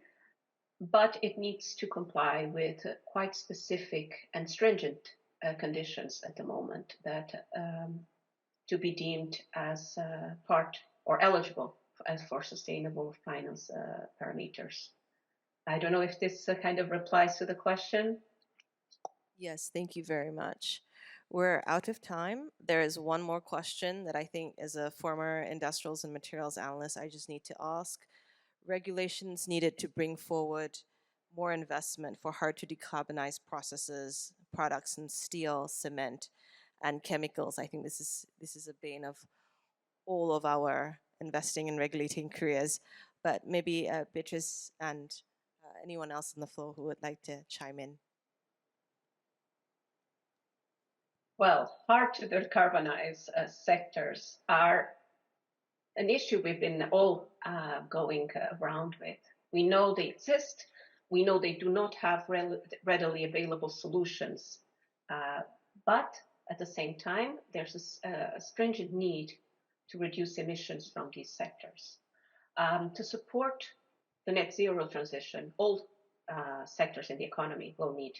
but it needs to comply with quite specific and stringent conditions at the moment that to be deemed as part or eligible as for sustainable finance parameters. I don't know if this kind of replies to the question. Yes, thank you very much. We're out of time. There is one more question that I think, as a former industrials and materials analyst, I just need to ask. Regulations needed to bring forward more investment for hard to decarbonize processes, products in steel, cement, and chemicals. I think this is a bane of all of our investing and regulating careers. But maybe Beatriz and anyone else on the floor who would like to chime in. Well, hard to decarbonize sectors are an issue we've been all going around with. We know they exist. We know they do not have readily available solutions. But at the same time, there's a stringent need to reduce emissions from these sectors. To support the net zero transition, all sectors in the economy will need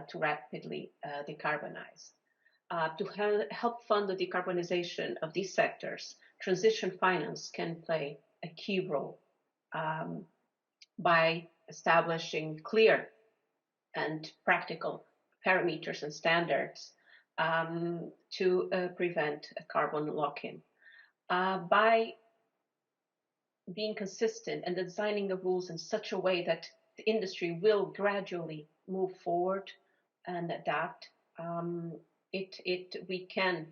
to rapidly decarbonize. To help fund the decarbonization of these sectors, transition finance can play a key role by establishing clear and practical parameters and standards to prevent a carbon lock-in. By being consistent and designing the rules in such a way that the industry will gradually move forward and adapt, we can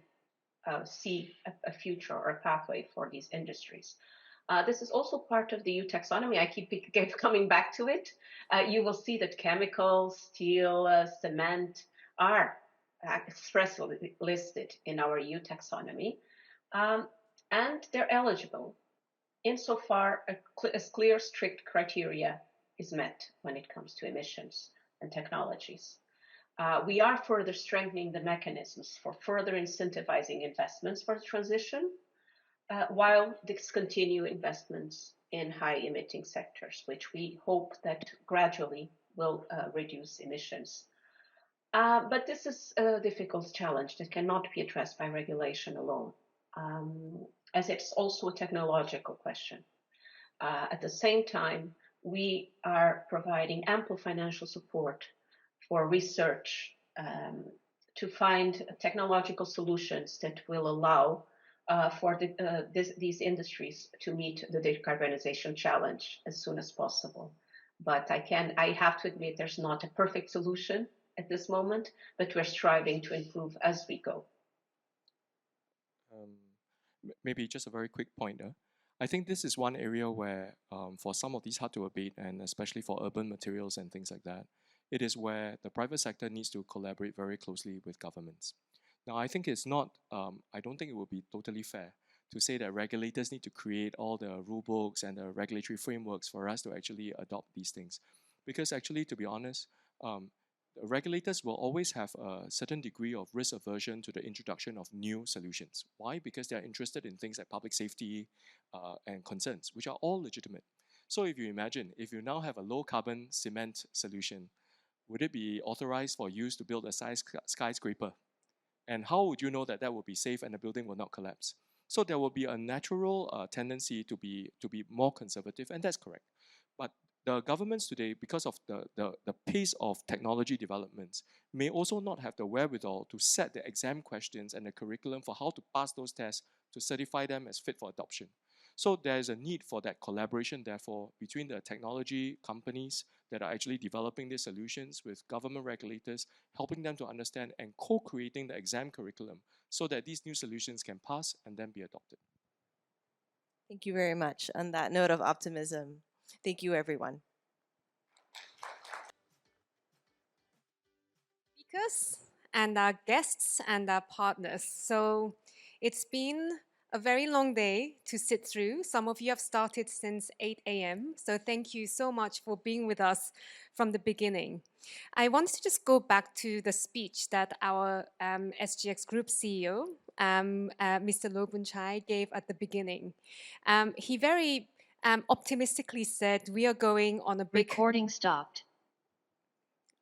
see a future or a pathway for these industries. This is also part of the EU taxonomy. I keep coming back to it. You will see that chemicals, steel, cement are expressly listed in our EU taxonomy, and they're eligible insofar as clear, strict criteria is met when it comes to emissions and technologies. We are further strengthening the mechanisms for further incentivizing investments for the transition, while discontinue investments in high-emitting sectors, which we hope that gradually will reduce emissions. But this is a difficult challenge that cannot be addressed by regulation alone, as it's also a technological question. At the same time, we are providing ample financial support for research to find technological solutions that will allow for these industries to meet the decarbonization challenge as soon as possible. But I have to admit there's not a perfect solution at this moment, but we're striving to improve as we go. Maybe just a very quick pointer. I think this is one area where, for some of these hard to abate, and especially for urban materials and things like that, it is where the private sector needs to collaborate very closely with governments. Now, I think it's not, I don't think it would be totally fair to say that regulators need to create all the rule books and the regulatory frameworks for us to actually adopt these things. Because actually, to be honest, regulators will always have a certain degree of risk aversion to the introduction of new solutions. Why? Because they are interested in things like public safety and concerns, which are all legitimate. So if you imagine, if you now have a low carbon cement solution, would it be authorized for use to build a skyscraper? And how would you know that that will be safe and the building will not collapse? So there will be a natural tendency to be more conservative, and that's correct. But the governments today, because of the pace of technology developments, may also not have the wherewithal to set the exam questions and the curriculum for how to pass those tests to certify them as fit for adoption. So there is a need for that collaboration, therefore, between the technology companies that are actually developing these solutions with government regulators, helping them to understand and co-creating the exam curriculum so that these new solutions can pass and then be adopted. Thank you very much. On that note of optimism, thank you, everyone. Speakers and our guests and our partners. So it's been a very long day to sit through. Some of you have started since 8 a.m. So thank you so much for being with us from the beginning. I want to just go back to the speech that our SGX Group CEO, Mr. Loh Boon Chye, gave at the beginning. He very optimistically said, we are going on a big... Recording stopped.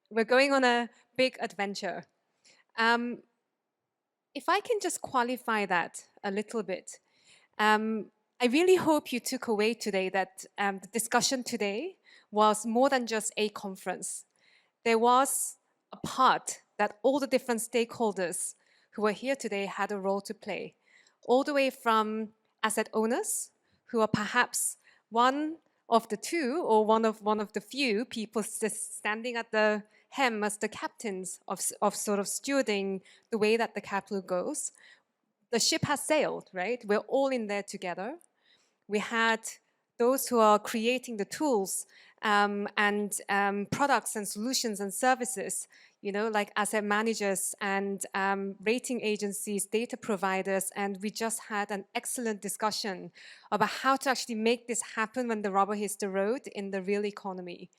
We're going on a big adventure. If I can just qualify that a little bit, I really hope you took away today that the discussion today was more than just a conference. There was a part that all the different stakeholders who were here today had a role to play, all the way from asset owners, who are perhaps one of the two or one of the few people standing at the helm as the captains of sort of stewarding the way that the capital goes. The ship has sailed, right? We're all in there together. We had those who are creating the tools and products and solutions and services, you know, like asset managers and rating agencies, data providers, and we just had an excellent discussion about how to actually make this happen when the rubber hits the road in the real economy.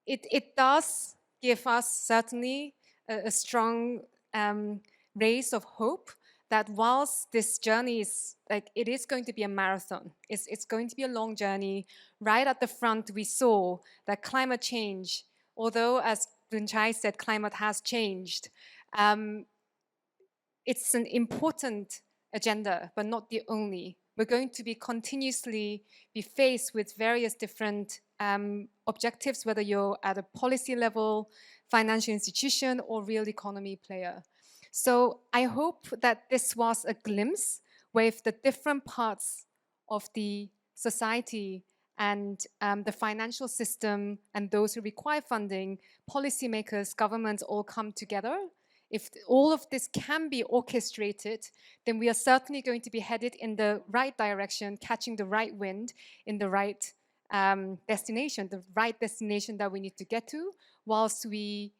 It does give us certainly a strong rays of hope that whilst this journey is like, it is going to be a marathon, it's going to be a long journey. Right at the front, we saw that climate change, although as Boon Chye said, climate has changed, it's an important agenda, but not the only. We're going to be continuously be faced with various different objectives, whether you're at a policy level, financial institution, or real economy player. So I hope that this was a glimpse with the different parts of the society and the financial system and those who require funding, policymakers, governments all come together. If all of this can be orchestrated, then we are certainly going to be headed in the right direction, catching the right wind in the right destination, the right destination that we need to get to, whilst we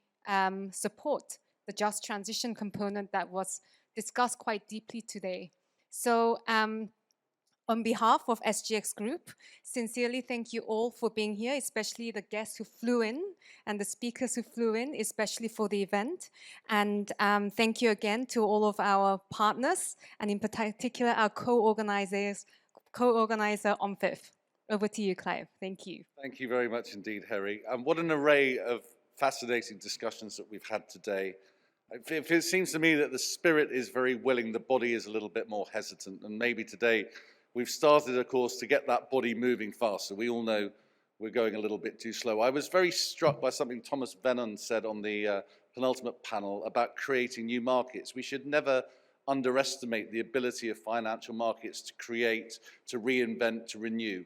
support the just transition component that was discussed quite deeply today. So on behalf of SGX Group, sincerely thank you all for being here, especially the guests who flew in and the speakers who flew in, especially for the event. And thank you again to all of our partners, and in particular our co-organizer on 5th. Over to you, Clive. Thank you. Thank you very much indeed, Harry. What an array of fascinating discussions that we've had today. It seems to me that the spirit is very willing, the body is a little bit more hesitant, and maybe today we've started, of course, to get that body moving faster. We all know we're going a little bit too slow. I was very struck by something Thomas Vennon said on the penultimate panel about creating new markets. We should never underestimate the ability of financial markets to create, to reinvent, to renew.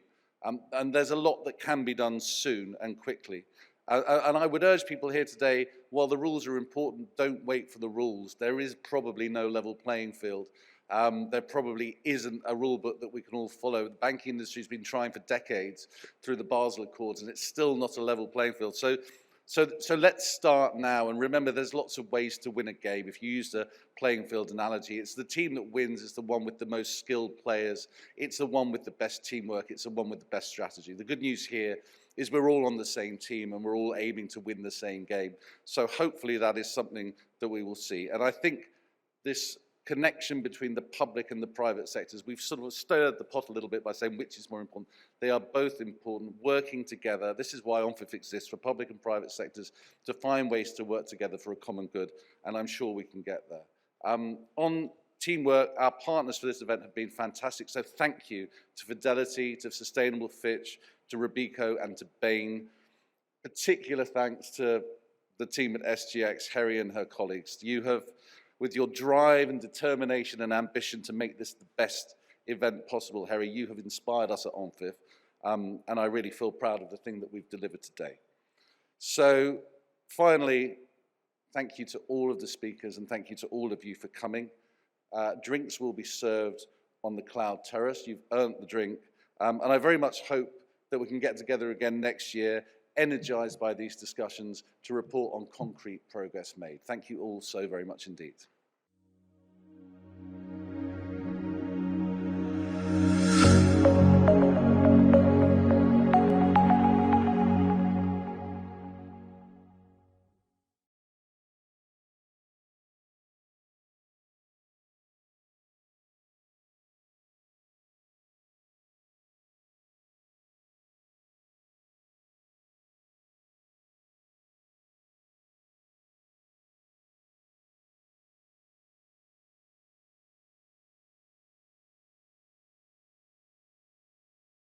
And there's a lot that can be done soon and quickly. And I would urge people here today, while the rules are important, don't wait for the rules. There is probably no level playing field. There probably isn't a rule book that we can all follow. The banking industry has been trying for decades through the Basel Accords, and it's still not a level playing field. So So let's start now, and remember there's lots of ways to win a game. If you use the playing field analogy, it's the team that wins, it's the one with the most skilled players, it's the one with the best teamwork, it's the one with the best strategy. The good news here is we're all on the same team and we're all aiming to win the same game. So hopefully that is something that we will see. And I think this connection between the public and the private sectors, we've sort of stirred the pot a little bit by saying which is more important. They are both important, working together. This is why ONFIF exists, for public and private sectors to find ways to work together for a common good, and I'm sure we can get there. On teamwork, our partners for this event have been fantastic, so thank you to Fidelity, to Sustainable Fitch, to Robeco and to Bain. Particular thanks to the team at SGX, Harry and her colleagues. You have, with your drive and determination and ambition to make this the best event possible, Harry, you have inspired us at ONFIF, and I really feel proud of the thing that we've delivered today. So finally, thank you to all of the speakers and thank you to all of you for coming. Drinks will be served on the Cloud Terrace. You've earned the drink, and I very much hope that we can get together again next year, energized by these discussions to report on concrete progress made. Thank you all so very much indeed.